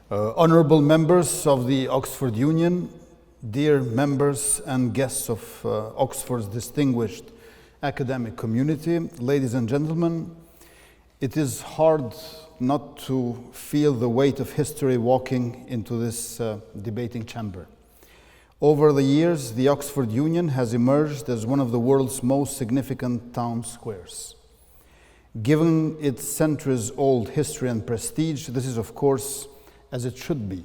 Honorable members of the Oxford Union, dear members and guests of Oxford's distinguished academic community, ladies and gentlemen, it is hard not to feel the weight of history walking into this debating chamber. Over the years, the Oxford Union has emerged as one of the world's most significant town squares. Given its centuries-old history and prestige, this is, of course, as it should be.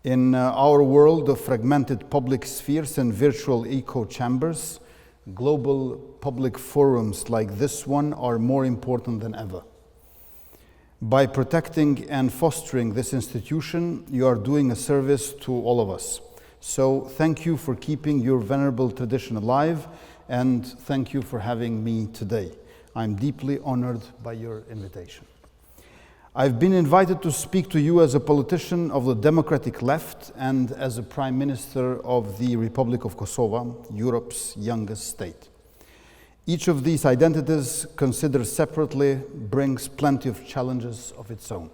In our world of fragmented public spheres and virtual echo chambers, global public forums like this one are more important than ever. By protecting and fostering this institution, you are doing a service to all of us. So thank you for keeping your venerable tradition alive, and thank you for having me today. I'm deeply honored by your invitation. I've been invited to speak to you as a politician of the democratic left and as a Prime Minister of the Republic of Kosovo, Europe's youngest state. Each of these identities, considered separately, brings plenty of challenges of its own.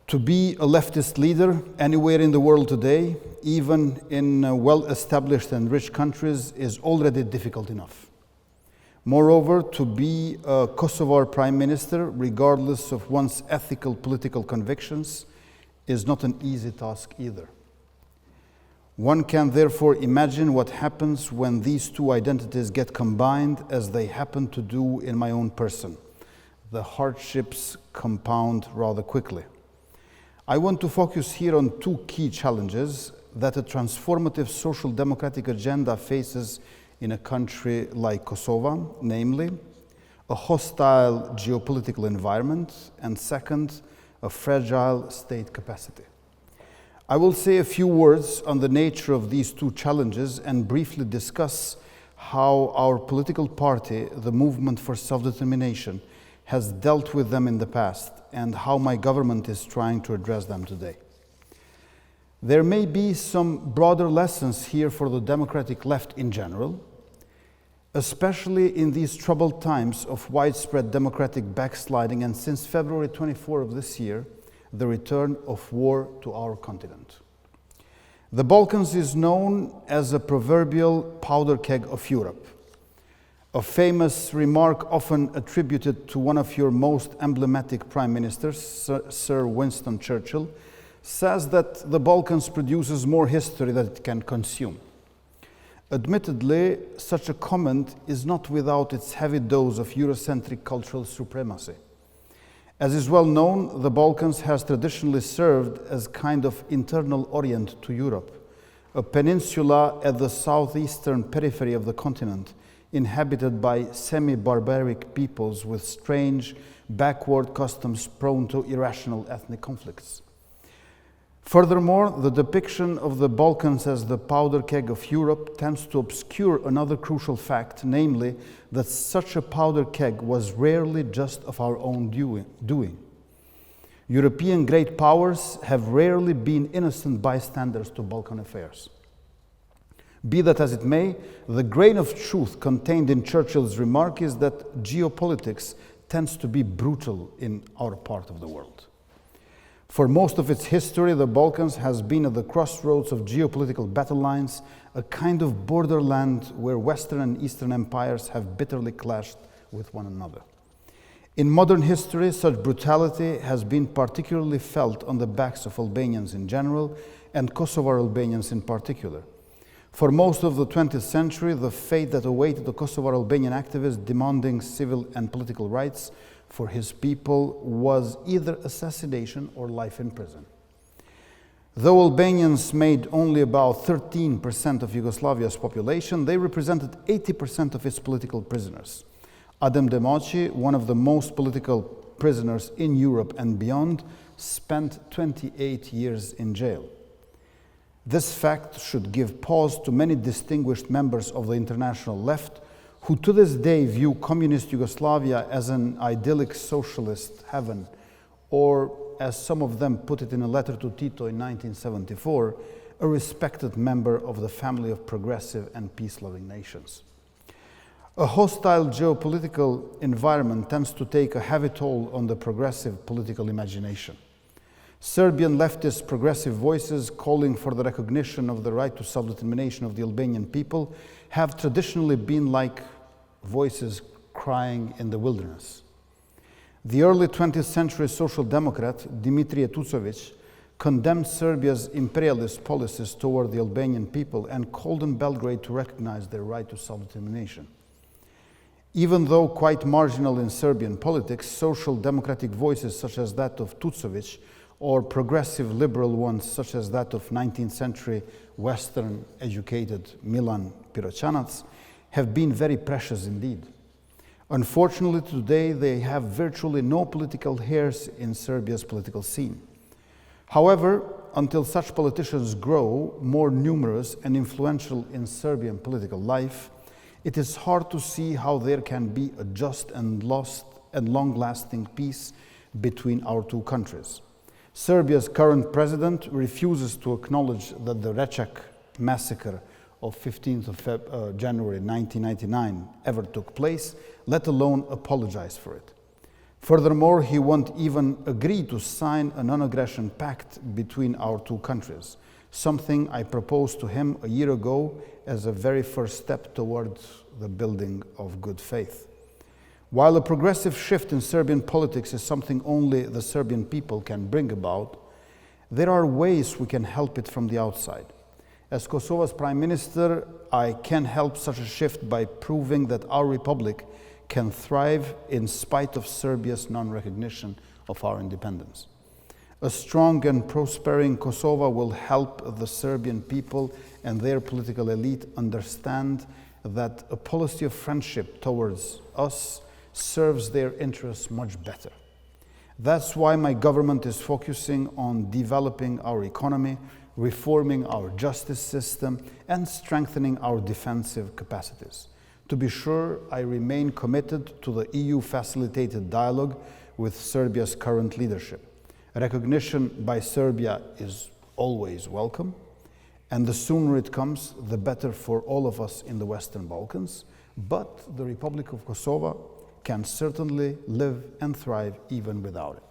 To be a leftist leader anywhere in the world today, even in well-established and rich countries, is already difficult enough. Moreover, to be a Kosovar Prime Minister, regardless of one's ethical political convictions, is not an easy task either. One can therefore imagine what happens when these two identities get combined, as they happen to do in my own person. The hardships compound rather quickly. I want to focus here on two key challenges that a transformative social democratic agenda faces in a country like Kosovo, namely a hostile geopolitical environment, and second, a fragile state capacity. I will say a few words on the nature of these two challenges and briefly discuss how our political party, the Movement for Self-Determination, has dealt with them in the past and how my government is trying to address them today. There may be some broader lessons here for the democratic left in general, especially in these troubled times of widespread democratic backsliding and since February 24 of this year, the return of war to our continent. The Balkans is known as a proverbial powder keg of Europe. A famous remark often attributed to one of your most emblematic prime ministers, Sir Winston Churchill, says that the Balkans produces more history than it can consume. Admittedly, such a comment is not without its heavy dose of Eurocentric cultural supremacy. As is well known, the Balkans has traditionally served as kind of internal orient to Europe, a peninsula at the southeastern periphery of the continent, inhabited by semi-barbaric peoples with strange, backward customs prone to irrational ethnic conflicts. Furthermore, the depiction of the Balkans as the powder keg of Europe tends to obscure another crucial fact, namely that such a powder keg was rarely just of our own doing. European great powers have rarely been innocent bystanders to Balkan affairs. Be that as it may, the grain of truth contained in Churchill's remark is that geopolitics tends to be brutal in our part of the world. For most of its history, the Balkans has been at the crossroads of geopolitical battle lines, a kind of borderland where Western and Eastern empires have bitterly clashed with one another. In modern history, such brutality has been particularly felt on the backs of Albanians in general and Kosovar Albanians in particular. For most of the 20th century, the fate that awaited the Kosovar Albanian activist demanding civil and political rights for his people was either assassination or life in prison. Though Albanians made only about 13% of Yugoslavia's population, they represented 80% of its political prisoners. Adem Demaci, one of the most political prisoners in Europe and beyond, spent 28 years in jail. This fact should give pause to many distinguished members of the international left who to this day view communist Yugoslavia as an idyllic socialist heaven, or as some of them put it in a letter to Tito in 1974, a respected member of the family of progressive and peace-loving nations. A hostile geopolitical environment tends to take a heavy toll on the progressive political imagination. Serbian leftist progressive voices calling for the recognition of the right to self-determination of the Albanian people have traditionally been like voices crying in the wilderness. The early 20th century social democrat Dimitrije Tucovic condemned Serbia's imperialist policies toward the Albanian people and called on Belgrade to recognize their right to self-determination. Even though quite marginal in Serbian politics, social democratic voices such as that of Tucovic or progressive liberal ones such as that of 19th century Western educated Milan Piroćanac have been very precious indeed. Unfortunately, today they have virtually no political heirs in Serbia's political scene. However, until such politicians grow more numerous and influential in Serbian political life, it is hard to see how there can be a just and long-lasting peace between our two countries. Serbia's current president refuses to acknowledge that the Recek massacre of 15th of January 1999 ever took place, let alone apologize for it. Furthermore, he won't even agree to sign a non-aggression pact between our two countries, something I proposed to him a year ago as a very first step towards the building of good faith. While a progressive shift in Serbian politics is something only the Serbian people can bring about, there are ways we can help it from the outside. As Kosovo's Prime Minister, I can help such a shift by proving that our republic can thrive in spite of Serbia's non-recognition of our independence. A strong and prospering Kosovo will help the Serbian people and their political elite understand that a policy of friendship towards us serves their interests much better. That's why my government is focusing on developing our economy, reforming our justice system, and strengthening our defensive capacities. To be sure, I remain committed to the EU-facilitated dialogue with Serbia's current leadership. Recognition by Serbia is always welcome, and the sooner it comes, the better for all of us in the Western Balkans, but the Republic of Kosovo can certainly live and thrive even without it.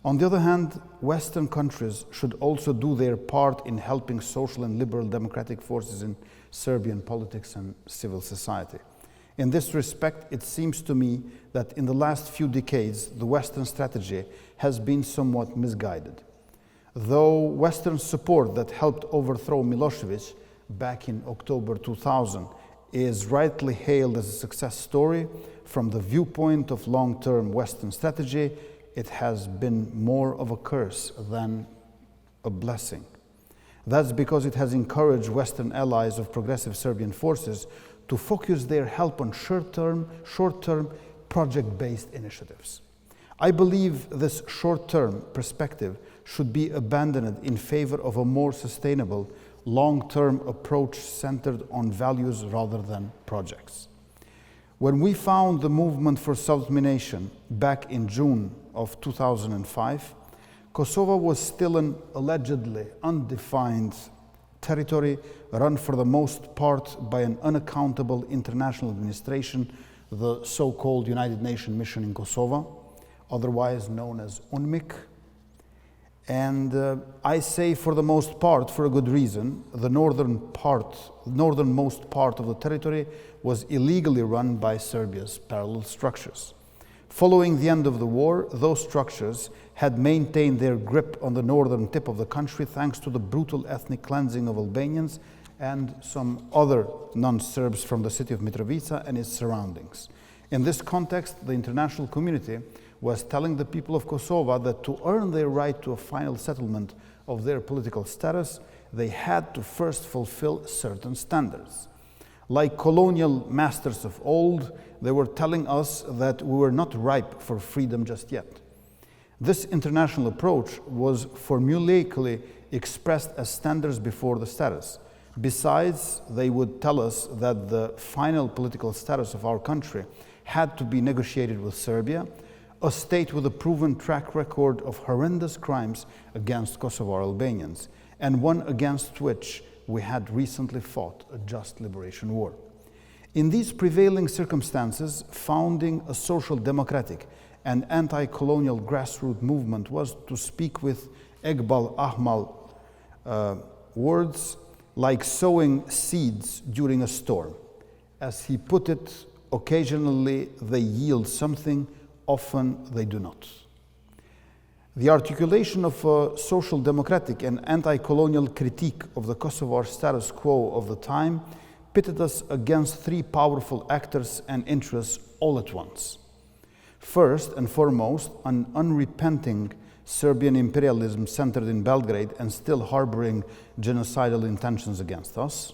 On the other hand, Western countries should also do their part in helping social and liberal democratic forces in Serbian politics and civil society. In this respect, it seems to me that in the last few decades, the Western strategy has been somewhat misguided. Though Western support that helped overthrow Milosevic back in October 2000 is rightly hailed as a success story, from the viewpoint of long-term Western strategy, it has been more of a curse than a blessing. That's because it has encouraged Western allies of progressive Serbian forces to focus their help on short-term, project-based initiatives. I believe this short-term perspective should be abandoned in favor of a more sustainable, long-term approach centered on values rather than projects. When we found the movement for self-determination back in June of 2005, Kosovo was still an allegedly undefined territory run for the most part by an unaccountable international administration, the so-called United Nations Mission in Kosovo, otherwise known as UNMIK. And I say for the most part, for a good reason, the northernmost part of the territory was illegally run by Serbia's parallel structures. Following the end of the war, those structures had maintained their grip on the northern tip of the country thanks to the brutal ethnic cleansing of Albanians and some other non-Serbs from the city of Mitrovica and its surroundings. In this context, the international community was telling the people of Kosovo that to earn their right to a final settlement of their political status, they had to first fulfill certain standards. Like colonial masters of old, they were telling us that we were not ripe for freedom just yet. This international approach was formulaically expressed as standards before the status. Besides, they would tell us that the final political status of our country had to be negotiated with Serbia, a state with a proven track record of horrendous crimes against Kosovar Albanians, and one against which we had recently fought a just liberation war. In these prevailing circumstances, founding a social democratic and anti-colonial grassroots movement was, to speak with Eqbal Ahmal words, like sowing seeds during a storm. As he put it, occasionally they yield something, often they do not. The articulation of a social democratic and anti-colonial critique of the Kosovar status quo of the time pitted us against three powerful actors and interests all at once. First and foremost, an unrepenting Serbian imperialism centered in Belgrade and still harboring genocidal intentions against us.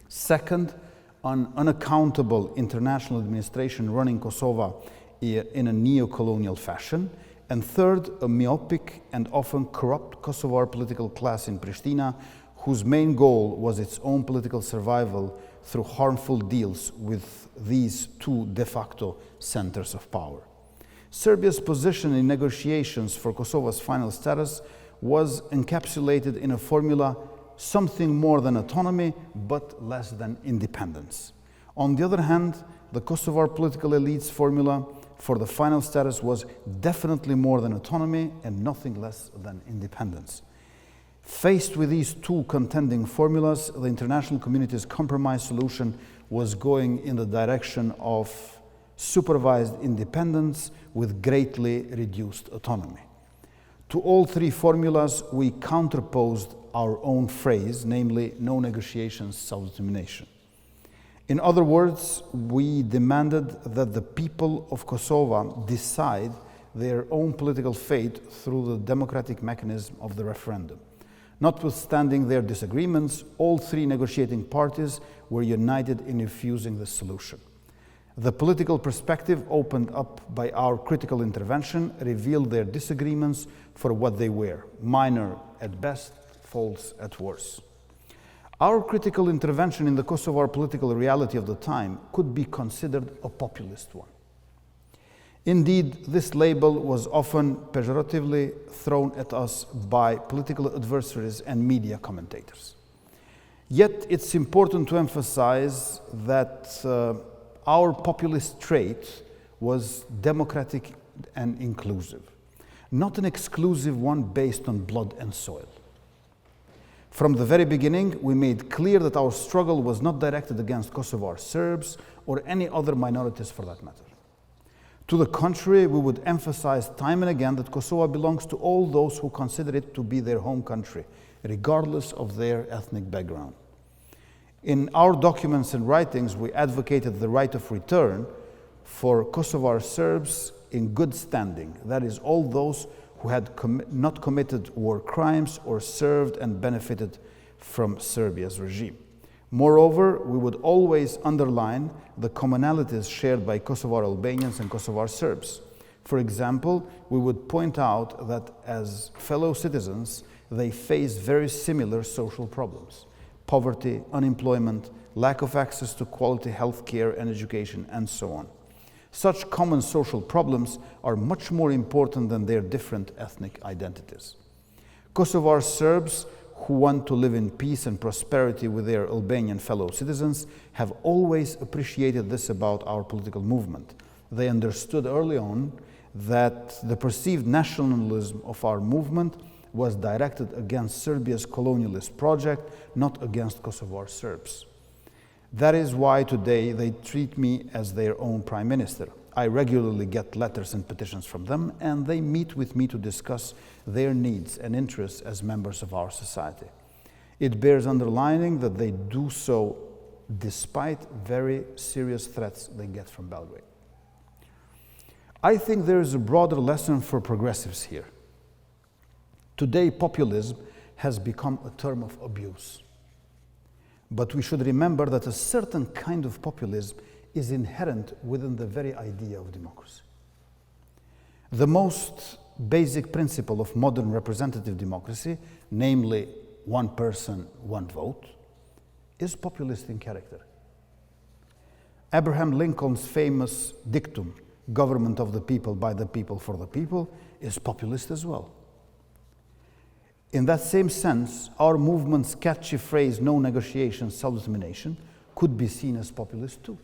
Second, an unaccountable international administration running Kosovo in a neo-colonial fashion. And third, a myopic and often corrupt Kosovar political class in Pristina, whose main goal was its own political survival through harmful deals with these two de facto centers of power. Serbia's position in negotiations for Kosovo's final status was encapsulated in a formula something more than autonomy, but less than independence. On the other hand, the Kosovar political elite's formula for the final status was definitely more than autonomy and nothing less than independence. Faced with these two contending formulas, the international community's compromise solution was going in the direction of supervised independence with greatly reduced autonomy. To all three formulas, we counterposed our own phrase, namely, no negotiations, self-determination. In other words, we demanded that the people of Kosovo decide their own political fate through the democratic mechanism of the referendum. Notwithstanding their disagreements, all three negotiating parties were united in refusing this solution. The political perspective opened up by our critical intervention revealed their disagreements for what they were, minor at best, false at worst. Our critical intervention in the Kosovar political reality of the time could be considered a populist one. Indeed, this label was often pejoratively thrown at us by political adversaries and media commentators. Yet it's important to emphasize that our populist trait was democratic and inclusive, not an exclusive one based on blood and soil. From the very beginning, we made clear that our struggle was not directed against Kosovar Serbs or any other minorities for that matter. To the contrary, we would emphasize time and again that Kosovo belongs to all those who consider it to be their home country, regardless of their ethnic background. In our documents and writings, we advocated the right of return for Kosovar Serbs in good standing, that is, all those who had not committed war crimes or served and benefited from Serbia's regime. Moreover, we would always underline the commonalities shared by Kosovar Albanians and Kosovar Serbs. For example, we would point out that as fellow citizens, they face very similar social problems: poverty, unemployment, lack of access to quality health care and education, and so on. Such common social problems are much more important than their different ethnic identities. Kosovar Serbs who want to live in peace and prosperity with their Albanian fellow citizens have always appreciated this about our political movement. They understood early on that the perceived nationalism of our movement was directed against Serbia's colonialist project, not against Kosovar Serbs. That is why today they treat me as their own Prime Minister. I regularly get letters and petitions from them, and they meet with me to discuss their needs and interests as members of our society. It bears underlining that they do so despite very serious threats they get from Belgrade. I think there is a broader lesson for progressives here. Today, populism has become a term of abuse. But we should remember that a certain kind of populism is inherent within the very idea of democracy. The most basic principle of modern representative democracy, namely one person, one vote, is populist in character. Abraham Lincoln's famous dictum, government of the people, by the people, for the people, is populist as well. In that same sense, our movement's catchy phrase, no negotiations, self-determination, could be seen as populist too.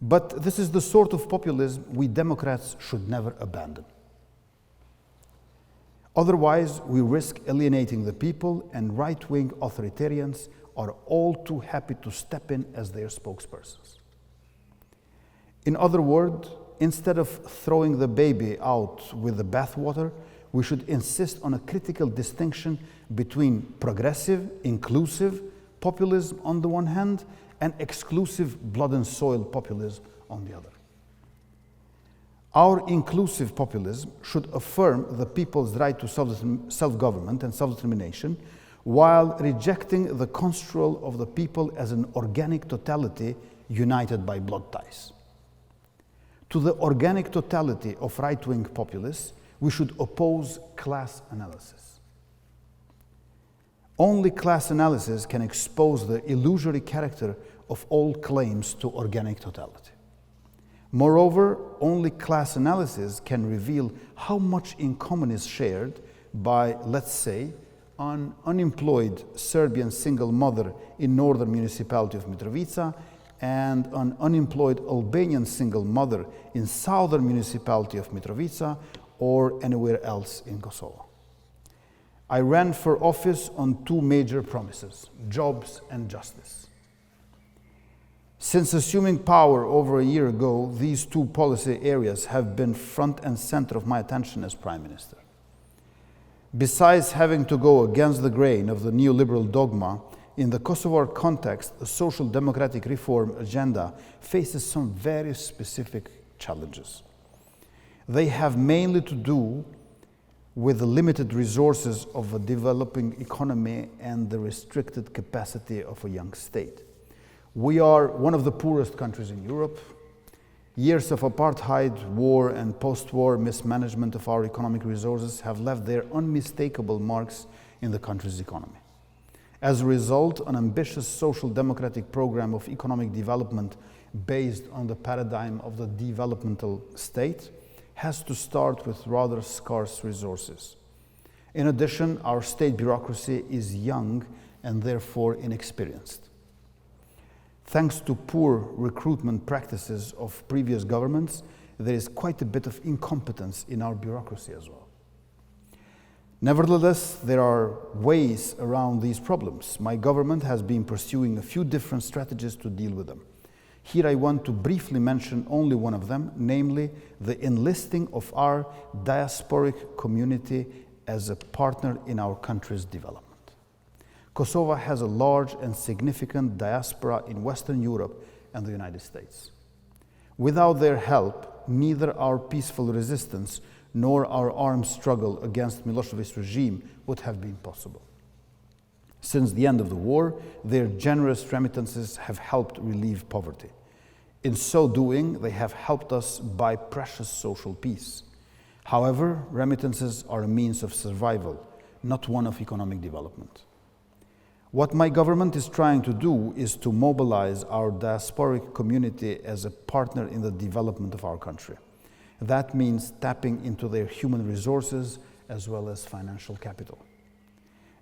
But this is the sort of populism we Democrats should never abandon. Otherwise, we risk alienating the people, and right-wing authoritarians are all too happy to step in as their spokespersons. In other words, instead of throwing the baby out with the bathwater, we should insist on a critical distinction between progressive, inclusive populism on the one hand, and exclusive blood and soil populism on the other. Our inclusive populism should affirm the people's right to self-government and self-determination, while rejecting the construal of the people as an organic totality united by blood ties. To the organic totality of right-wing populists, we should oppose class analysis. Only class analysis can expose the illusory character of all claims to organic totality. Moreover, only class analysis can reveal how much in common is shared by, let's say, an unemployed Serbian single mother in northern municipality of Mitrovica and an unemployed Albanian single mother in southern municipality of Mitrovica or anywhere else in Kosovo. I ran for office on two major promises: jobs and justice. Since assuming power over a year ago, these two policy areas have been front and center of my attention as Prime Minister. Besides having to go against the grain of the neoliberal dogma, in the Kosovar context, the social democratic reform agenda faces some very specific challenges. They have mainly to do with the limited resources of a developing economy and the restricted capacity of a young state. We are one of the poorest countries in Europe. Years of apartheid, war, and post-war mismanagement of our economic resources have left their unmistakable marks in the country's economy. As a result, an ambitious social democratic program of economic development based on the paradigm of the developmental state has to start with rather scarce resources. In addition, our state bureaucracy is young and therefore inexperienced. Thanks to poor recruitment practices of previous governments, there is quite a bit of incompetence in our bureaucracy as well. Nevertheless, there are ways around these problems. My government has been pursuing a few different strategies to deal with them. Here I want to briefly mention only one of them, namely the enlisting of our diasporic community as a partner in our country's development. Kosovo has a large and significant diaspora in Western Europe and the United States. Without their help, neither our peaceful resistance nor our armed struggle against Milosevic's regime would have been possible. Since the end of the war, their generous remittances have helped relieve poverty. In so doing, they have helped us buy precious social peace. However, remittances are a means of survival, not one of economic development. What my government is trying to do is to mobilize our diasporic community as a partner in the development of our country. That means tapping into their human resources as well as financial capital.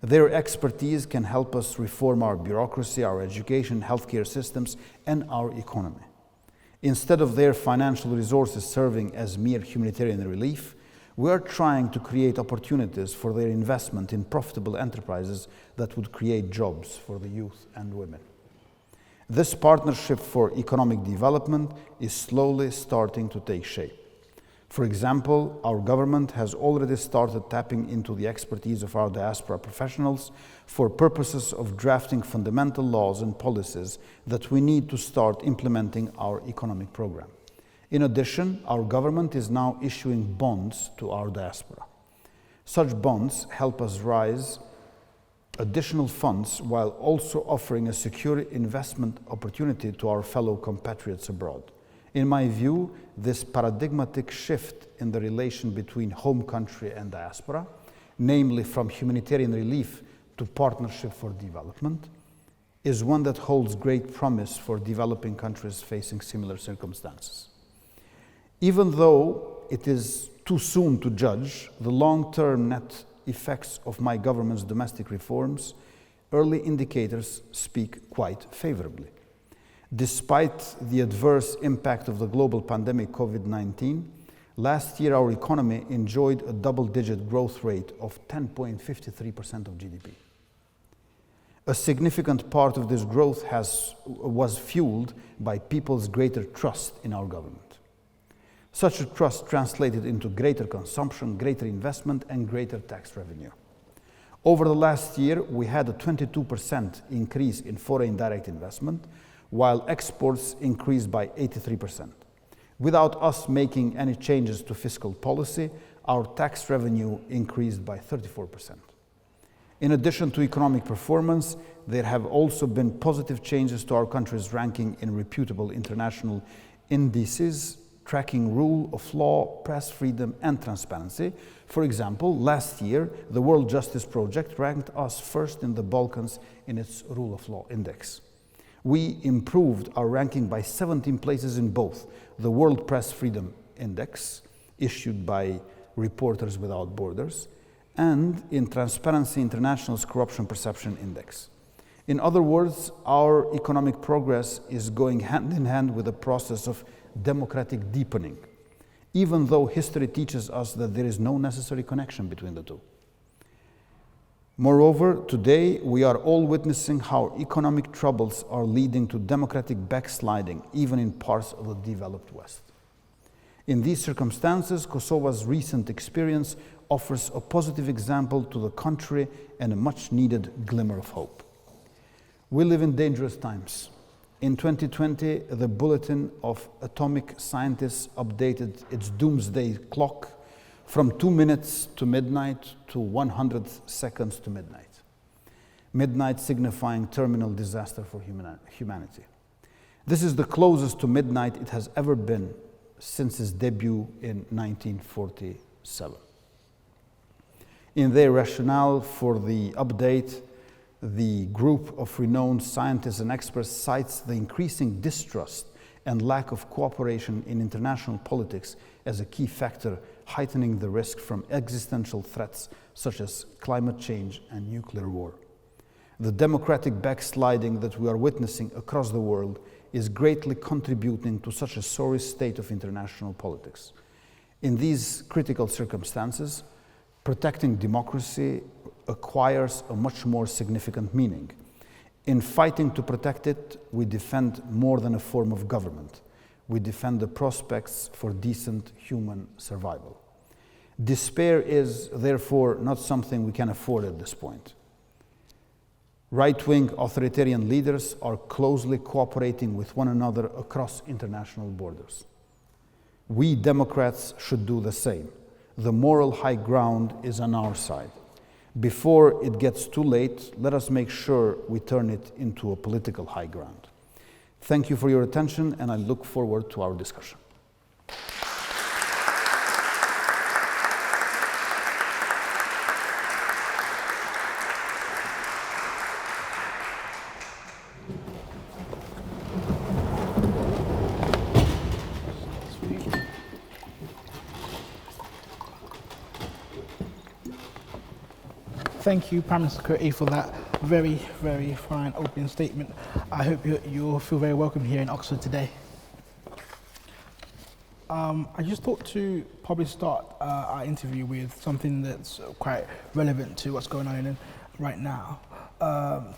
Their expertise can help us reform our bureaucracy, our education, healthcare systems, and our economy. Instead of their financial resources serving as mere humanitarian relief, we are trying to create opportunities for their investment in profitable enterprises that would create jobs for the youth and women. This partnership for economic development is slowly starting to take shape. For example, our government has already started tapping into the expertise of our diaspora professionals for purposes of drafting fundamental laws and policies that we need to start implementing our economic program. In addition, our government is now issuing bonds to our diaspora. Such bonds help us raise additional funds while also offering a secure investment opportunity to our fellow compatriots abroad. In my view, this paradigmatic shift in the relation between home country and diaspora, namely from humanitarian relief to partnership for development, is one that holds great promise for developing countries facing similar circumstances. Even though it is too soon to judge the long-term net effects of my government's domestic reforms, early indicators speak quite favorably. Despite the adverse impact of the global pandemic COVID-19, last year our economy enjoyed a double-digit growth rate of 10.53% of GDP. A significant part of this growth was fueled by people's greater trust in our government. Such a trust translated into greater consumption, greater investment, and greater tax revenue. Over the last year, we had a 22% increase in foreign direct investment, while exports increased by 83%. Without us making any changes to fiscal policy, our tax revenue increased by 34%. In addition to economic performance, there have also been positive changes to our country's ranking in reputable international indices tracking rule of law, press freedom, and transparency. For example, last year, the World Justice Project ranked us first in the Balkans in its rule of law index. We improved our ranking by 17 places in both the World Press Freedom Index, issued by Reporters Without Borders, and in Transparency International's Corruption Perception Index. In other words, our economic progress is going hand in hand with the process of democratic deepening, even though history teaches us that there is no necessary connection between the two. Moreover, today we are all witnessing how economic troubles are leading to democratic backsliding, even in parts of the developed West. In these circumstances, Kosovo's recent experience offers a positive example to the country and a much-needed glimmer of hope. We live in dangerous times. In 2020, the Bulletin of Atomic Scientists updated its doomsday clock from 2 minutes to midnight to 100 seconds to midnight. Midnight signifying terminal disaster for humanity. This is the closest to midnight it has ever been since its debut in 1947. In their rationale for the update, the group of renowned scientists and experts cites the increasing distrust and lack of cooperation in international politics as a key factor heightening the risk from existential threats such as climate change and nuclear war. The democratic backsliding that we are witnessing across the world is greatly contributing to such a sorry state of international politics. In these critical circumstances, protecting democracy acquires a much more significant meaning. In fighting to protect it, we defend more than a form of government. We defend the prospects for decent human survival. Despair is, therefore, not something we can afford at this point. Right-wing authoritarian leaders are closely cooperating with one another across international borders. We Democrats should do the same. The moral high ground is on our side. Before it gets too late, let us make sure we turn it into a political high ground. Thank you for your attention, and I look forward to our discussion. Thank you, Prime Minister Kurti, for that very, very fine opening statement. I hope you'll feel very welcome here in Oxford today. I just thought to probably start our interview with something that's quite relevant to what's going on right now.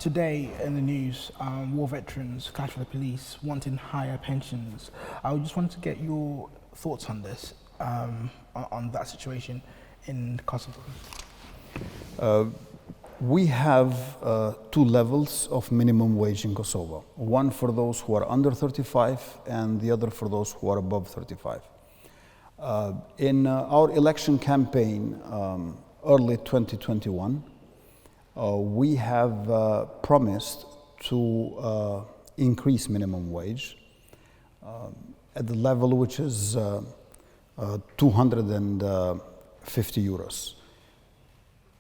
Today in the news, war veterans clash with the police, wanting higher pensions. I just wanted to get your thoughts on this, on that situation in Kosovo. We have two levels of minimum wage in Kosovo. One for those who are under 35 and the other for those who are above 35. In our election campaign, early 2021, we have promised to increase minimum wage at the level which is 250 euros.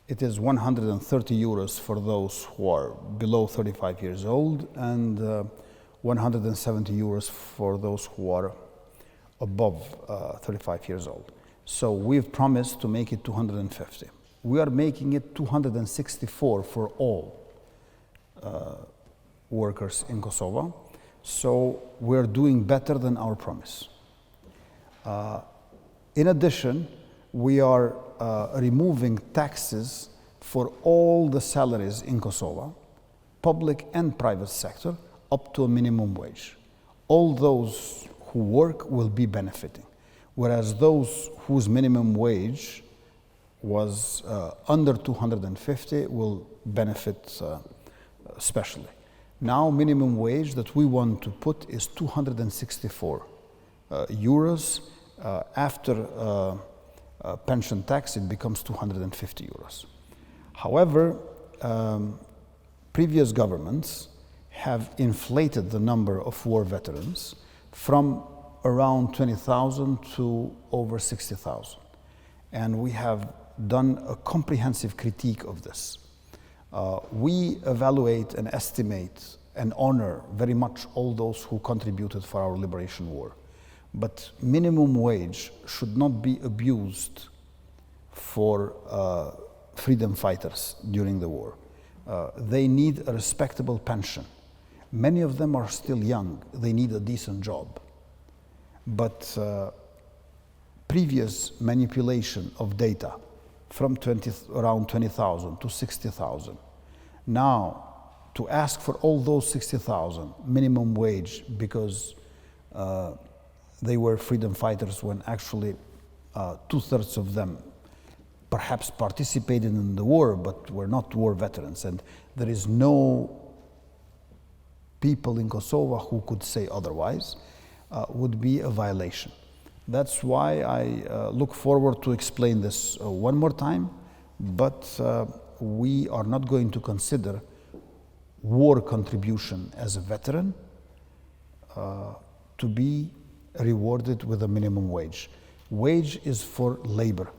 It is 130 euros for those who are below 35 years old and 170 euros for those who are above 35 years old. So we've promised to make it 250. We are making it 264 for all. workers in Kosovo. So we're doing better than our promise. In addition, we are removing taxes for all the salaries in Kosovo, public and private sector, up to a minimum wage. All those who work will be benefiting, whereas those whose minimum wage was under 250 will benefit especially. Now, minimum wage that we want to put is 264 euros. After pension tax, it becomes 250 euros. However, previous governments have inflated the number of war veterans from around 20,000 to over 60,000. And we have done a comprehensive critique of this. We evaluate and estimate and honor very much all those who contributed for our liberation war. But minimum wage should not be abused for freedom fighters during the war. They need a respectable pension. Many of them are still young. They need a decent job. But previous manipulation of data from around 20,000 to 60,000. Now, to ask for all those 60,000 minimum wage because they were freedom fighters when actually 2/3 of them perhaps participated in the war but were not war veterans, and there is no people in Kosovo who could say otherwise, would be a violation. That's why I look forward to explain this one more time, but we are not going to consider war contribution as a veteran to be rewarded with a minimum wage. Wage is for labor.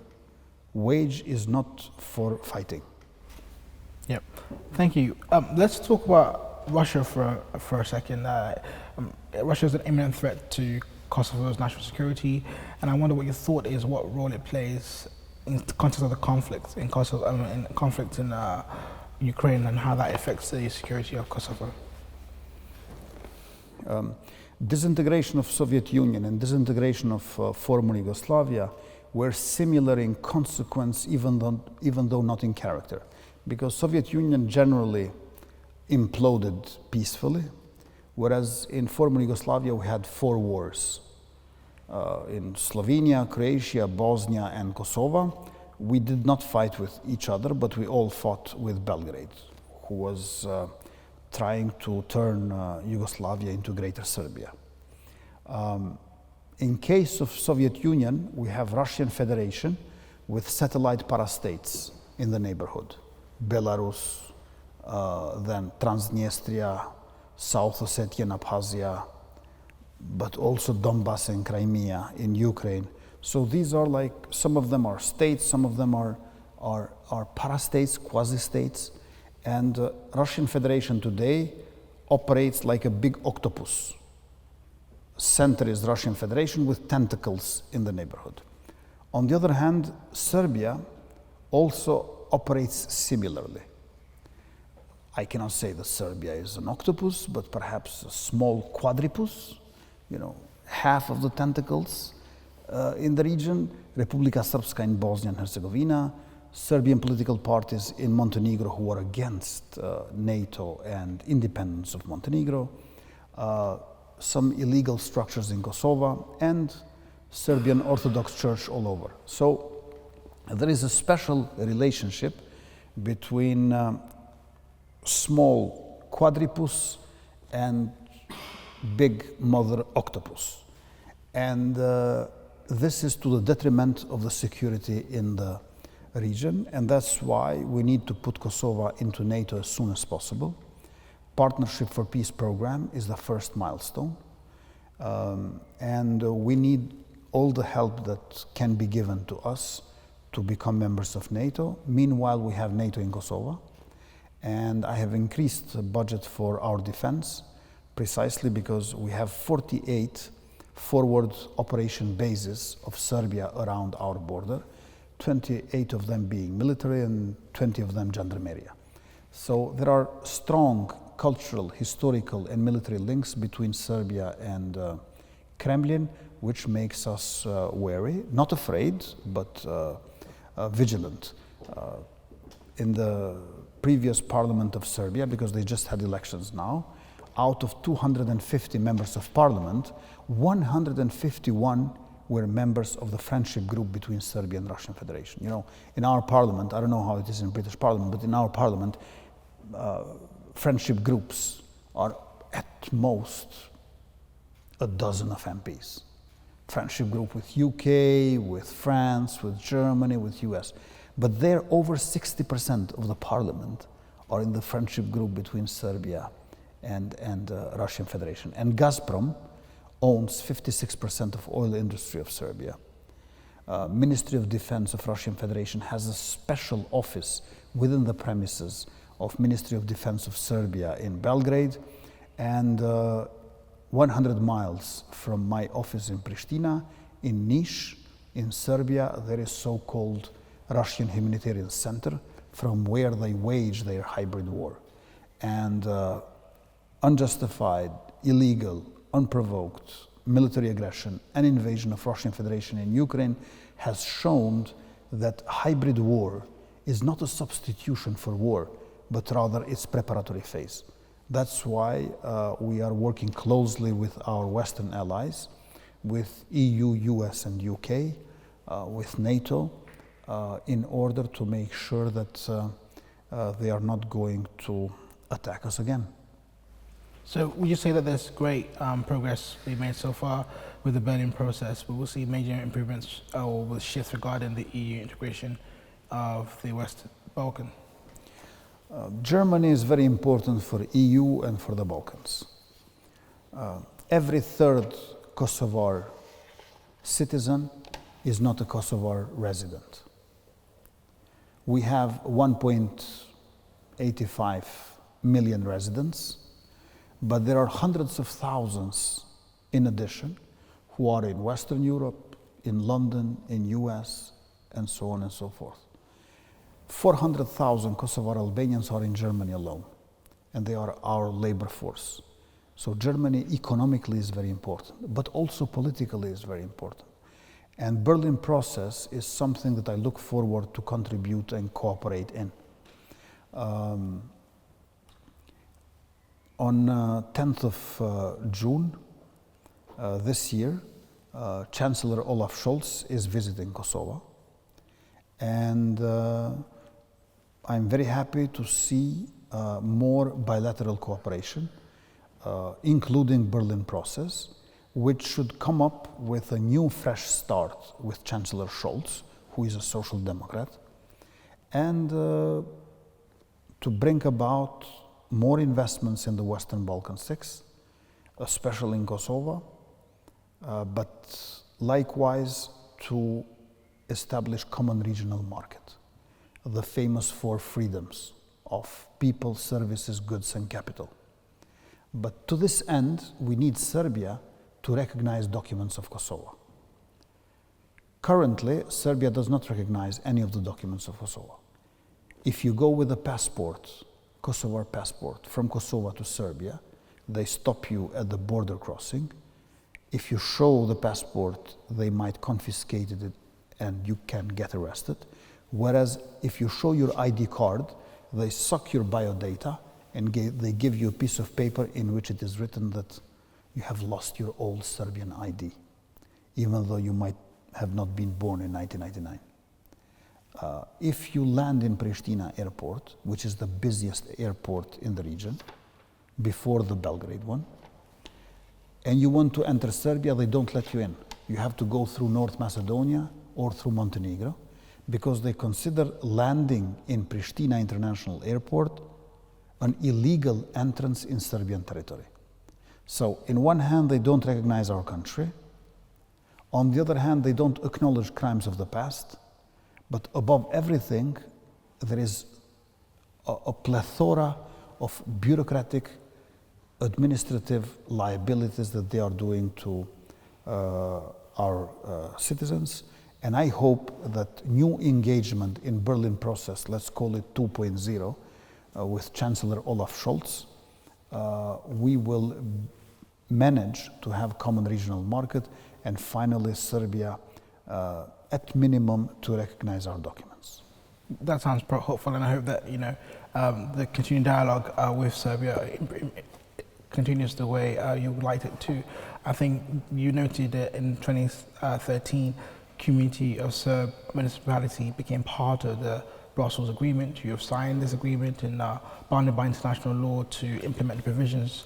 Wage is not for fighting. Yep. Thank you. Let's talk about Russia for a second. Russia is an imminent threat to Kosovo's national security, and I wonder what your thought is, what role it plays in the context of the conflict in Kosovo, in conflict in Ukraine, and how that affects the security of Kosovo. Disintegration of Soviet Union and disintegration of former Yugoslavia were similar in consequence, even though not in character, because Soviet Union generally imploded peacefully, whereas in former Yugoslavia we had 4 wars. In Slovenia, Croatia, Bosnia, and Kosovo, we did not fight with each other, but we all fought with Belgrade, who was trying to turn Yugoslavia into Greater Serbia. In case of Soviet Union, we have Russian Federation with satellite parastates in the neighborhood. Belarus, then Transnistria, South Ossetia and Abkhazia, but also Donbass and Crimea in Ukraine. So these are like, some of them are states, some of them are parastates, quasi-states. And Russian Federation today operates like a big octopus. Center is Russian Federation with tentacles in the neighborhood. On the other hand, Serbia also operates similarly. I cannot say that Serbia is an octopus, but perhaps a small quadrupus, half of the tentacles in the region. Republika Srpska in Bosnia and Herzegovina, Serbian political parties in Montenegro who are against NATO and independence of Montenegro, some illegal structures in Kosovo, and Serbian Orthodox Church all over. So there is a special relationship between small quadrupus and big mother octopus. And this is to the detriment of the security in the region, and that's why we need to put Kosovo into NATO as soon as possible. Partnership for Peace program is the first milestone, and we need all the help that can be given to us to become members of NATO. Meanwhile, we have NATO in Kosovo, and I have increased the budget for our defense precisely because we have 48 forward operation bases of Serbia around our border, 28 of them being military and 20 of them gendarmeria. So there are strong cultural, historical, and military links between Serbia and Kremlin, which makes us wary, not afraid, but vigilant. In the previous parliament of Serbia, because they just had elections now, out of 250 members of parliament, 151 were members of the friendship group between Serbia and Russian Federation. You know, in our parliament, I don't know how it is in British parliament, but in our parliament, friendship groups are at most a dozen of MPs. Friendship group with UK, with France, with Germany, with US. But there, over 60% of the parliament are in the friendship group between Serbia and Russian Federation. And Gazprom owns 56% of oil industry of Serbia. Ministry of Defense of Russian Federation has a special office within the premises of Ministry of Defense of Serbia in Belgrade, and 100 miles from my office in Pristina, in Niš, in Serbia, there is so-called Russian Humanitarian Center from where they wage their hybrid war. And unjustified, illegal, unprovoked military aggression and invasion of Russian Federation in Ukraine has shown that hybrid war is not a substitution for war, but rather its preparatory phase. That's why we are working closely with our Western allies, with EU, US, and UK, with NATO, in order to make sure that they are not going to attack us again. So would you say that there's great progress being made so far with the Berlin process, but we'll see major improvements or will shifts regarding the EU integration of the Western Balkans? Germany is very important for EU and for the Balkans. Every third Kosovar citizen is not a Kosovar resident. We have 1.85 million residents, but there are hundreds of thousands in addition who are in Western Europe, in London, in US, and so on and so forth. 400,000 Kosovar Albanians are in Germany alone, and they are our labor force. So Germany economically is very important, but also politically is very important. And Berlin process is something that I look forward to contribute and cooperate in. On 10th of June this year, Chancellor Olaf Scholz is visiting Kosovo. And I'm very happy to see more bilateral cooperation, including Berlin process, which should come up with a new fresh start with Chancellor Scholz, who is a social democrat, and to bring about more investments in the Western Balkan 6, especially in Kosovo, but likewise to establish common regional market, the famous four freedoms of people, services, goods, and capital. But to this end, we need Serbia to recognize documents of Kosovo. Currently, Serbia does not recognize any of the documents of Kosovo. If you go with a passport, Kosovar passport, from Kosovo to Serbia, they stop you at the border crossing. If you show the passport, they might confiscate it and you can get arrested. Whereas if you show your ID card, they suck your biodata and they give you a piece of paper in which it is written that you have lost your old Serbian ID, even though you might have not been born in 1999. If you land in Pristina airport, which is the busiest airport in the region, before the Belgrade one, and you want to enter Serbia, they don't let you in. You have to go through North Macedonia or through Montenegro, because they consider landing in Pristina International Airport an illegal entrance in Serbian territory. So, in one hand, they don't recognize our country. On the other hand, they don't acknowledge crimes of the past. But above everything, there is a plethora of bureaucratic, administrative liabilities that they are doing to our citizens. And I hope that new engagement in Berlin process, let's call it 2.0, with Chancellor Olaf Scholz, we will manage to have common regional market, and finally Serbia, at minimum, to recognize our documents. That sounds hopeful, and I hope that the continuing dialogue with Serbia continues the way you would like it to. I think you noted that in 2013, Community of Serb Municipality became part of the Brussels Agreement. You have signed this agreement and bounded by international law to implement the provisions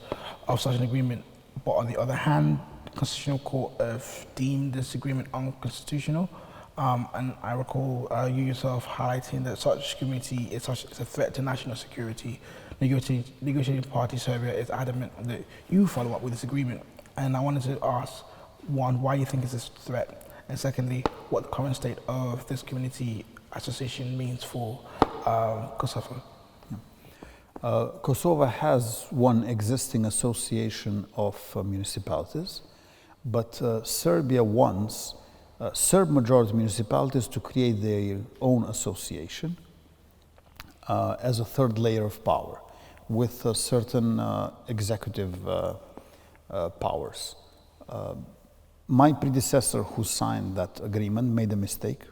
of such an agreement. But on the other hand, the Constitutional Court have deemed this agreement unconstitutional. And I recall you yourself highlighting that such community is a threat to national security. Negotiating party Serbia is adamant that you follow up with this agreement. And I wanted to ask, one, why you think it's a threat? And secondly, what the current state of this community association means for Kosovo? Kosovo has one existing association of municipalities, but Serbia wants Serb majority municipalities to create their own association as a third layer of power with certain executive powers. My predecessor who signed that agreement made a mistake,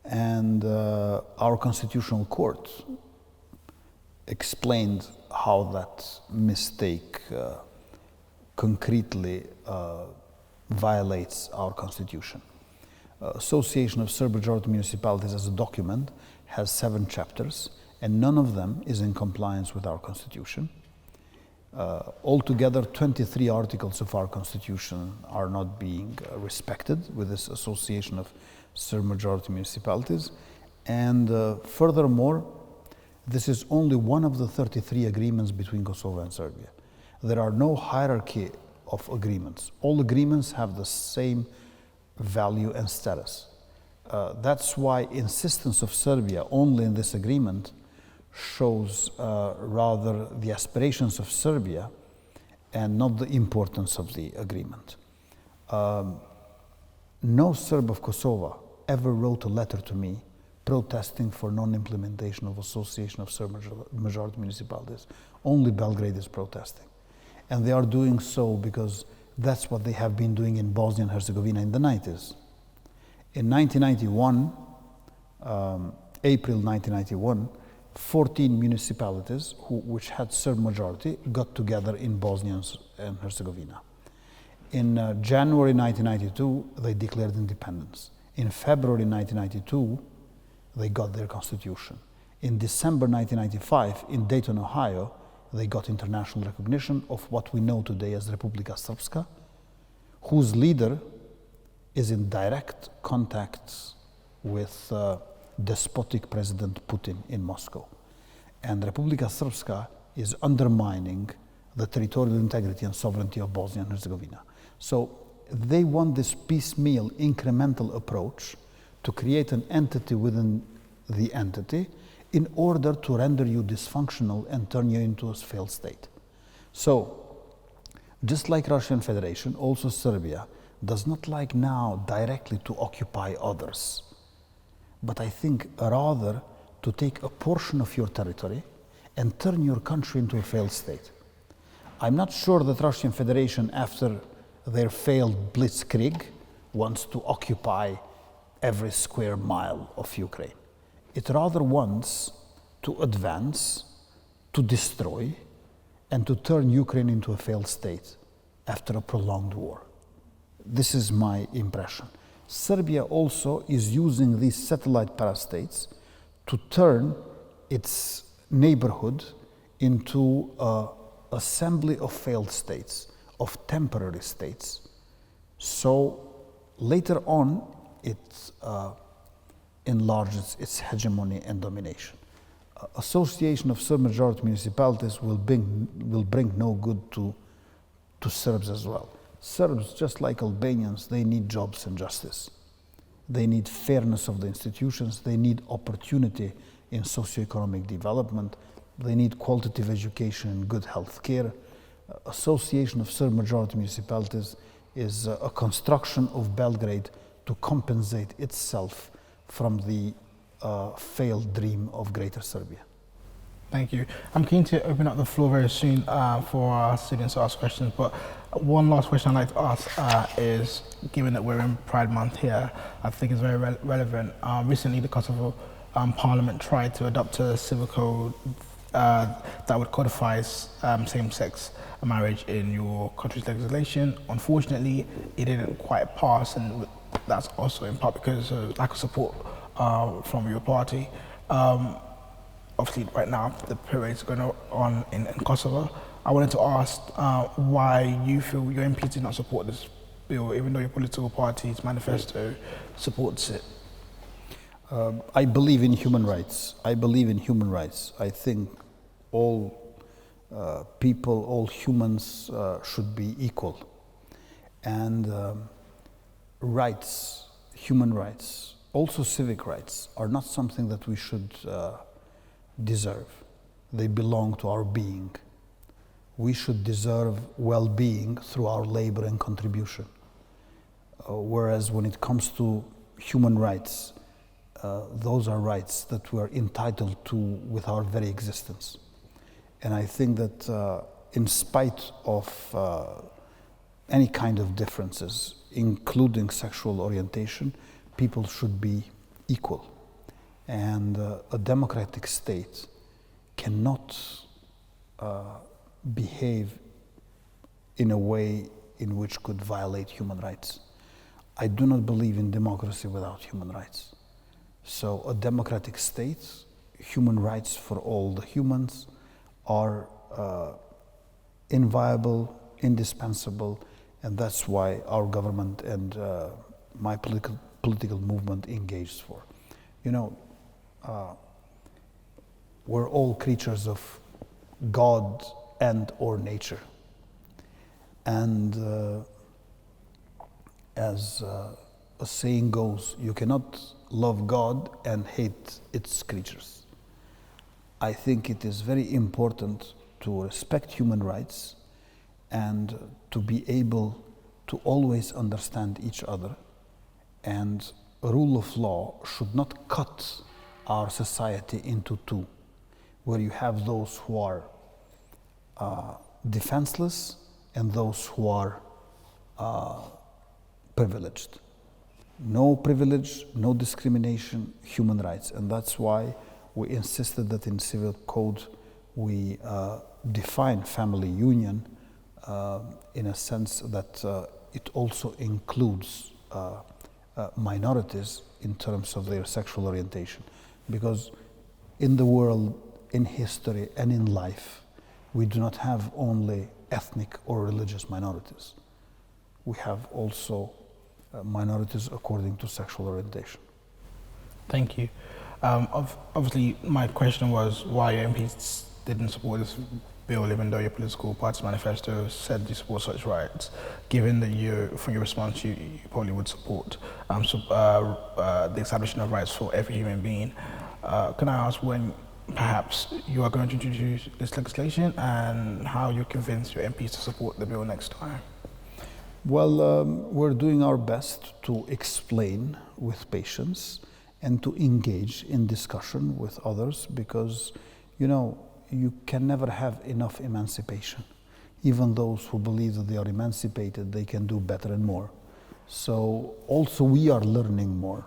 and our Constitutional Court explained how that mistake concretely violates our Constitution. Association of Serb majority municipalities as a document has 7 chapters, and none of them is in compliance with our Constitution. Altogether, 23 articles of our Constitution are not being respected with this Association of Serb majority municipalities. And furthermore, this is only one of the 33 agreements between Kosovo and Serbia. There are no hierarchy of agreements. All agreements have the same value and status. That's why insistence of Serbia only in this agreement shows rather the aspirations of Serbia and not the importance of the agreement. No Serb of Kosovo ever wrote a letter to me protesting for non-implementation of Association of Serb majority municipalities. Only Belgrade is protesting. And they are doing so because that's what they have been doing in Bosnia and Herzegovina in the 90s. In 1991, April 1991, 14 municipalities which had Serb majority got together in Bosnia and Herzegovina. In January 1992, they declared independence. In February 1992, they got their constitution. In December 1995, in Dayton, Ohio, they got international recognition of what we know today as Republika Srpska, whose leader is in direct contact with despotic President Putin in Moscow. And Republika Srpska is undermining the territorial integrity and sovereignty of Bosnia and Herzegovina. So they want this piecemeal, incremental approach to create an entity within the entity in order to render you dysfunctional and turn you into a failed state. So, just like Russian Federation, also Serbia does not like now directly to occupy others, but I think rather to take a portion of your territory and turn your country into a failed state. I'm not sure that Russian Federation, after their failed blitzkrieg, wants to occupy every square mile of Ukraine. It rather wants to advance, to destroy, and to turn Ukraine into a failed state after a prolonged war. This is my impression. Serbia also is using these satellite parastates to turn its neighborhood into an assembly of failed states, of temporary states. So later on, it enlarges its hegemony and domination. Association of Serb majority municipalities will bring no good to Serbs as well. Serbs, just like Albanians, they need jobs and justice. They need fairness of the institutions. They need opportunity in socioeconomic development. They need qualitative education and good health care. Association of Serb majority municipalities is a construction of Belgrade to compensate itself from the failed dream of Greater Serbia. Thank you. I'm keen to open up the floor very soon for our students to ask questions, but one last question I'd like to ask is, given that we're in Pride Month here, I think it's very relevant. Recently, the Kosovo Parliament tried to adopt a civil code that would codify same-sex marriage in your country's legislation. Unfortunately, it didn't quite pass, and that's also in part because of lack of support from your party. Obviously, right now, the parade's going on in Kosovo. I wanted to ask why you feel your MPs did not support this bill, even though your political party's manifesto supports it. I believe in human rights. I believe in human rights. I think all people, all humans should be equal. And rights, human rights, also civic rights, are not something that we should deserve. They belong to our being. We should deserve well-being through our labor and contribution. Whereas when it comes to human rights, those are rights that we are entitled to with our very existence. And I think that in spite of any kind of differences, including sexual orientation, people should be equal. And a democratic state cannot behave in a way in which could violate human rights. I do not believe in democracy without human rights. So a democratic state, human rights for all the humans are inviolable, indispensable, and that's why our government and my political movement engages for. You know, we're all creatures of God and or nature. And as a saying goes, you cannot love God and hate its creatures. I think it is very important to respect human rights and to be able to always understand each other. And a rule of law should not cut our society into two, where you have those who are defenseless and those who are privileged. No privilege, no discrimination, human rights. And that's why we insisted that in civil code we define family union in a sense that it also includes minorities in terms of their sexual orientation. Because in the world, in history, and in life, we do not have only ethnic or religious minorities. We have also minorities according to sexual orientation. Thank you. Obviously, my question was why your MPs didn't support this bill, even though your political party's manifesto said you support such rights. Given that from your response, you probably would support the establishment of rights for every human being. Can I ask when perhaps you are going to introduce this legislation and how you convince your MPs to support the bill next time? Well, we're doing our best to explain with patience and to engage in discussion with others because, you know, you can never have enough emancipation. Even those who believe that they are emancipated, they can do better and more. So also we are learning more.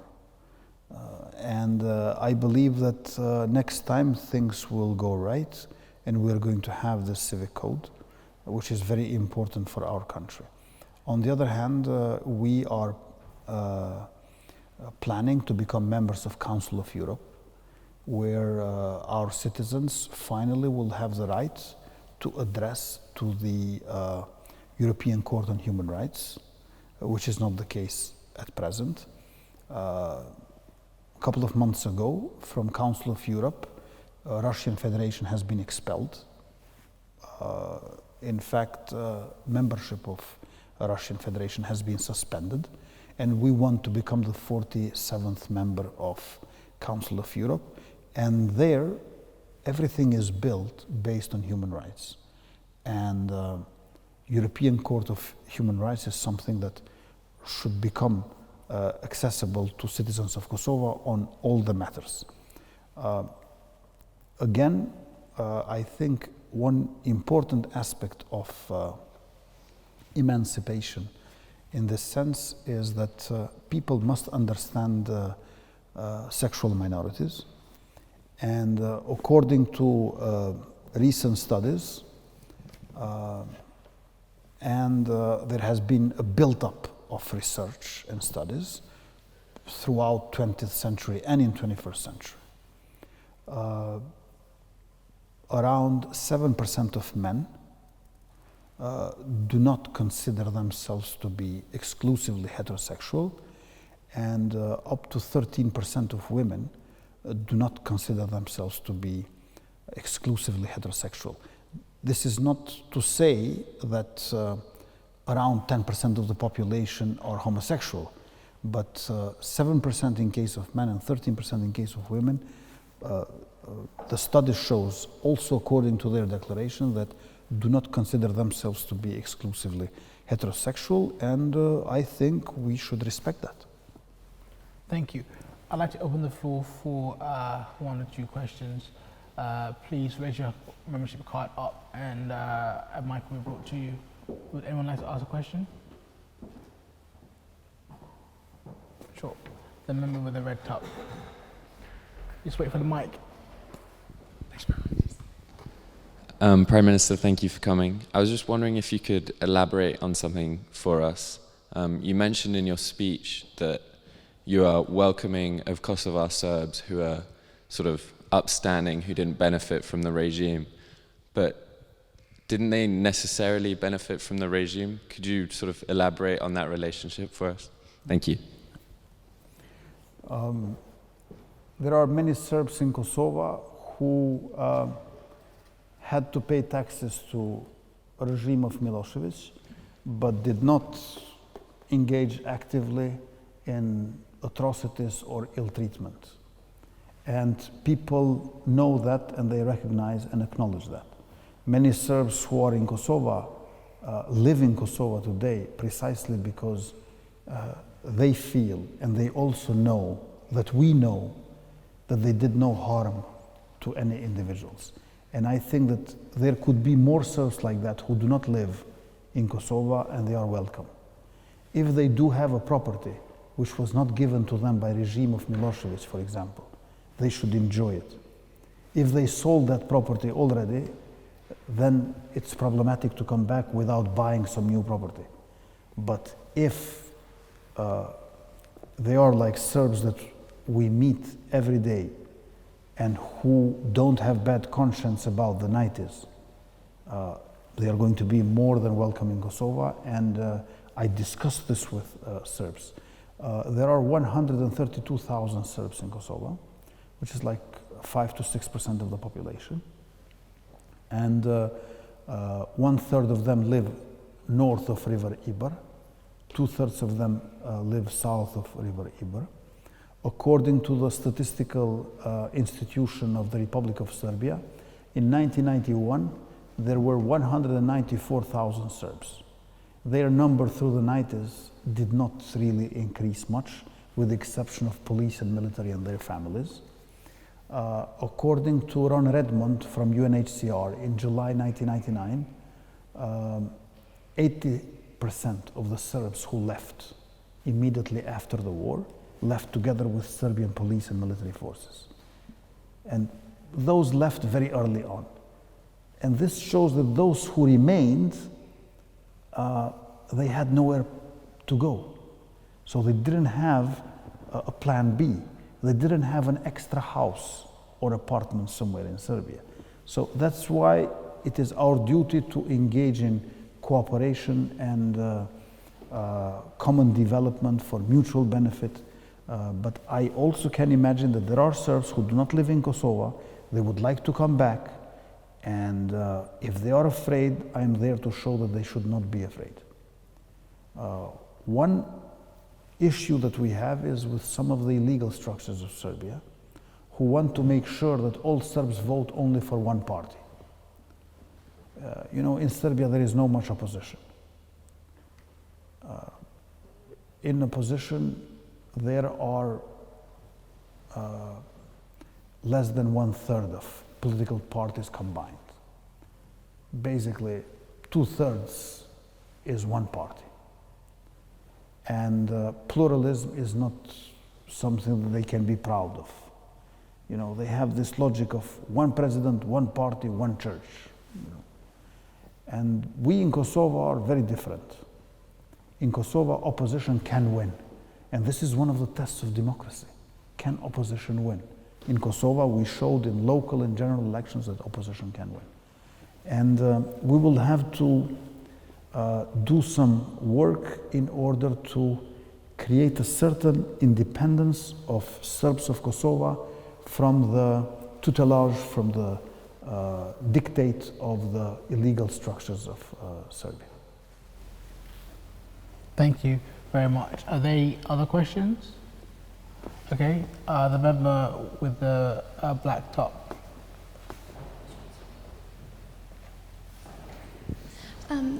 And I believe that next time things will go right and we're going to have this civic code, which is very important for our country. On the other hand, we are planning to become members of Council of Europe, where our citizens finally will have the right to address to the European Court on Human Rights, which is not the case at present. A couple of months ago, from Council of Europe, Russian Federation has been expelled. In fact, membership of Russian Federation has been suspended, and we want to become the 47th member of Council of Europe. And there, everything is built based on human rights. And European Court of Human Rights is something that should become accessible to citizens of Kosovo on all the matters. Again, I think one important aspect of emancipation in this sense is that people must understand sexual minorities. And according to recent studies, there has been a build-up of research and studies throughout 20th century and in 21st century. Around 7% of men do not consider themselves to be exclusively heterosexual, and up to 13% of women do not consider themselves to be exclusively heterosexual. This is not to say that around 10% of the population are homosexual, but 7% in case of men and 13% in case of women. The study shows, also according to their declaration, that do not consider themselves to be exclusively heterosexual, and I think we should respect that. Thank you. I'd like to open the floor for one or two questions. Please raise your membership card up and a mic will be brought to you. Would anyone like to ask a question? Sure. The member with the red top. Just wait for the mic. Thanks, Prime Minister, thank you for coming. I was just wondering if you could elaborate on something for us. You mentioned in your speech that you are welcoming of Kosovar Serbs who are sort of upstanding, who didn't benefit from the regime. But didn't they necessarily benefit from the regime? Could you sort of elaborate on that relationship for us? Thank you. There are many Serbs in Kosovo who had to pay taxes to a regime of Milosevic, but did not engage actively in atrocities or ill treatment. And people know that and they recognize and acknowledge that. Many Serbs who are in Kosovo live in Kosovo today precisely because they feel and they also know that we know that they did no harm to any individuals. And I think that there could be more Serbs like that who do not live in Kosovo, and they are welcome. If they do have a property which was not given to them by regime of Milosevic, for example, they should enjoy it. If they sold that property already, then it's problematic to come back without buying some new property. But if they are like Serbs that we meet every day and who don't have bad conscience about the 90s, they are going to be more than welcome in Kosovo, and I discussed this with Serbs. There are 132,000 Serbs in Kosovo, which is like 5 to 6% of the population. And 1/3 of them live north of River Ibar, 2/3 of them live south of River Ibar. According to the statistical institution of the Republic of Serbia, in 1991, there were 194,000 Serbs. Their number through the 90s did not really increase much, with the exception of police and military and their families. According to Ron Redmond from UNHCR, in July 1999, 80% of the Serbs who left immediately after the war left together with Serbian police and military forces. And those left very early on. And this shows that those who remained, they had nowhere to go. So they didn't have a plan B. They didn't have an extra house or apartment somewhere in Serbia. So that's why it is our duty to engage in cooperation and common development for mutual benefit. But I also can imagine that there are Serbs who do not live in Kosovo. They would like to come back, and if they are afraid, I am there to show that they should not be afraid. One issue that we have is with some of the illegal structures of Serbia who want to make sure that all Serbs vote only for one party. You know, in Serbia there is no much opposition. In opposition, there are less than 1/3 of political parties combined. Basically, 2/3 is one party. And pluralism is not something that they can be proud of. You know, they have this logic of one president, one party, one church. You know. And we in Kosovo are very different. In Kosovo, opposition can win. And this is one of the tests of democracy. Can opposition win? In Kosovo, we showed in local and general elections that opposition can win. And we will have to do some work in order to create a certain independence of Serbs of Kosovo from the tutelage, from the dictate of the illegal structures of Serbia. Thank you very much. Are there other questions? Okay, the member with the black top.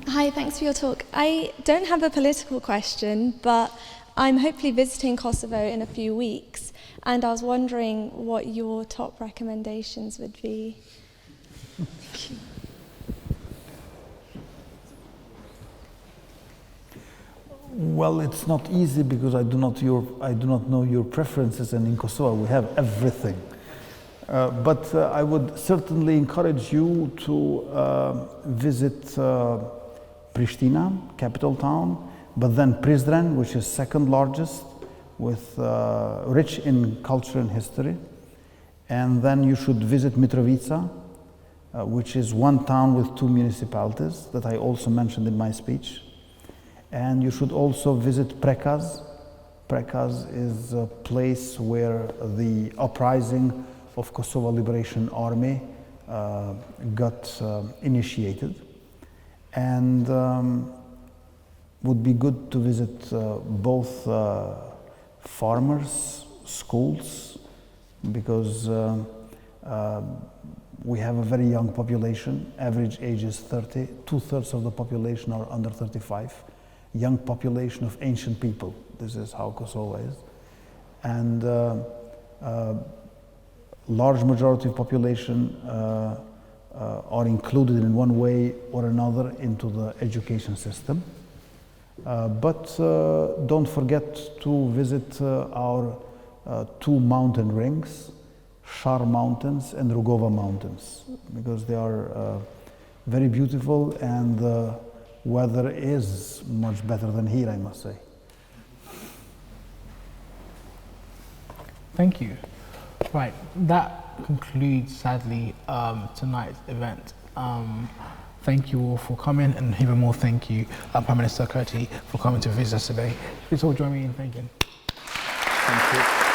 Hi, thanks for your talk. I don't have a political question, but I'm hopefully visiting Kosovo in a few weeks, and I was wondering what your top recommendations would be. Thank you. Well, it's not easy because I do not know your preferences, and in Kosovo we have everything. But I would certainly encourage you to visit Pristina, capital town, but then Prizren, which is second largest, with rich in culture and history. And then you should visit Mitrovica, which is one town with 2 municipalities that I also mentioned in my speech. And you should also visit Prekaz. Prekaz is a place where the uprising of Kosovo Liberation Army got initiated. And would be good to visit both farmers, schools, because we have a very young population. Average age is 30. 2/3 of the population are under 35. Young population of ancient people. This is how Kosovo is. And large majority of population are included in one way or another into the education system. But don't forget to visit our 2 mountain rings, Shar Mountains and Rugova Mountains, because they are very beautiful, and the weather is much better than here, I must say. Thank you. Right, that concludes, sadly, tonight's event. Thank you all for coming, and even more thank you, Prime Minister Kurti, for coming to visit us today. Please all join me in thanking. Thank you.